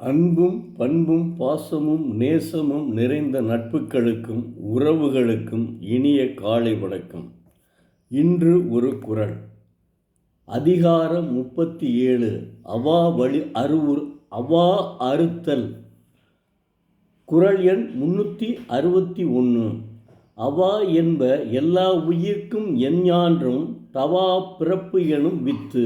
அன்பும் பண்பும் பாசமும் நேசமும் நிறைந்த நட்புகளுக்கும் உறவுகளுக்கும் இனிய காலை வணக்கம். இன்று ஒரு குறள். அதிகாரம் 37 அவா அறுத்தல். குறள் எண் 361. அவா என்ப எல்லா உயிர்க்கும் எஞ்ஞான்றும் தவா பிறப்பு எனும் வித்து.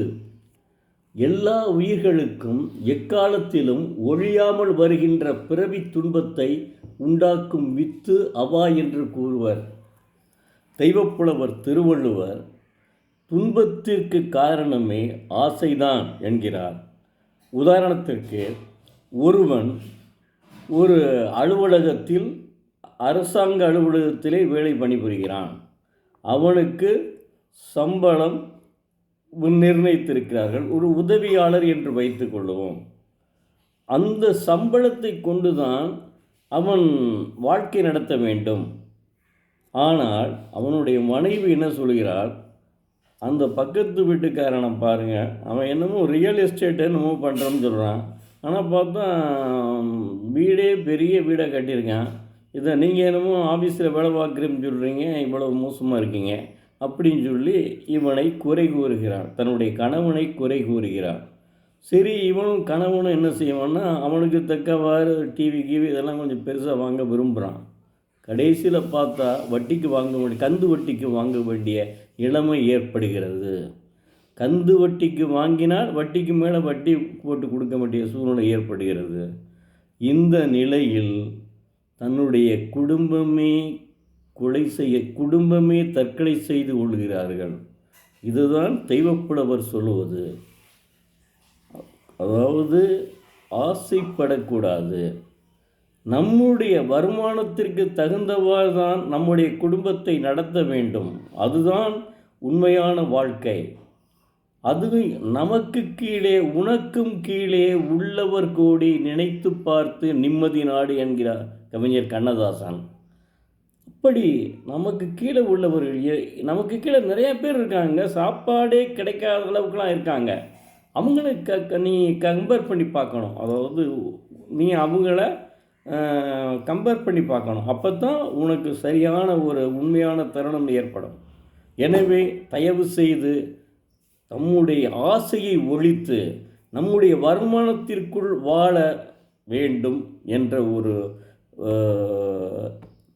எல்லா உயிர்களுக்கும் எக்காலத்திலும் ஒழியாமல் வருகின்ற பிறவி துன்பத்தை உண்டாக்கும் வித்து அவா என்று கூறுவர். தெய்வப்புலவர் திருவள்ளுவர் துன்பத்திற்கு காரணமே ஆசைதான் என்கிறார். உதாரணத்திற்கு, ஒருவன் ஒரு அலுவலகத்தில் அரசாங்க அலுவலகத்திலே வேலை பணிபுரிகிறான். அவனுக்கு சம்பளம் நிர்ணயித்திருக்கிறார்கள். ஒரு உதவியாளர் என்று வைத்துக் கொள்வோம். அந்த சம்பளத்தை கொண்டுதான் அவன் வாழ்க்கை நடத்த வேண்டும். ஆனால் அவனுடைய மனைவி என்ன சொல்கிறாள், அந்த பக்கத்து வீட்டுக்காரனை பாருங்கள், அவன் என்னமோ ரியல் எஸ்டேட் என்னமோ பண்ணுறோன்னு சொல்கிறான். ஆனால் பார்த்தா வீடே பெரிய வீடை கட்டியிருக்கான். இதை நீங்கள் என்னமோ ஆஃபீஸில் வேலை பார்க்குறேன்னு சொல்கிறீங்க, இவ்வளவு மோசமாக இருக்கீங்க அப்படின்னு சொல்லி இவனை குறை கூறுகிறான். தன்னுடைய கணவனை குறை கூறுகிறான். சரி, இவனும் கணவனும் என்ன செய்வான்னா, அவனுக்கு தக்கவாறு டிவி இதெல்லாம் கொஞ்சம் பெருசாக வாங்க விரும்புகிறான். கடைசியில் பார்த்தா கந்து வட்டிக்கு வாங்க வேண்டிய நிலைமை ஏற்படுகிறது. கந்து வட்டிக்கு வாங்கினால் வட்டிக்கு மேலே வட்டி போட்டு கொடுக்க வேண்டிய சூழ்நிலை ஏற்படுகிறது. இந்த நிலையில் தன்னுடைய குடும்பமே தற்கொலை செய்து கொள்கிறார்கள். இதுதான் தெய்வப்புலவர் சொல்லுவது. அதாவது ஆசைப்படக்கூடாது. நம்முடைய வருமானத்திற்கு தகுந்தவாறு தான் நம்முடைய குடும்பத்தை நடத்த வேண்டும். அதுதான் உண்மையான வாழ்க்கை. அது நமக்கு கீழே உனக்கும் கீழே உள்ளவர் கோடி நினைத்து பார்த்து நிம்மதி நாடு என்கிறார் கவிஞர் கண்ணதாசன். இப்படி நமக்கு கீழே உள்ளவர்கள், நமக்கு கீழே நிறைய பேர் இருக்காங்க, சாப்பாடே கிடைக்காத அளவுக்குலாம் இருக்காங்க. அவங்கள நீ கம்பேர் பண்ணி பார்க்கணும். அதாவது நீ அவங்கள கம்பேர் பண்ணி பார்க்கணும். அப்போ தான் உனக்கு சரியான ஒரு உண்மையான தருணம் ஏற்படும். எனவே தயவு செய்து நம்முடைய ஆசையை ஒழித்து நம்முடைய வருமானத்திற்குள் வாழ வேண்டும் என்ற ஒரு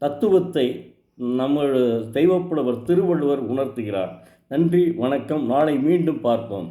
தத்துவத்தை தெய்வப்புலவர் திருவள்ளுவர் உணர்த்துகிறார். நன்றி, வணக்கம். நாளை மீண்டும் பார்ப்போம்.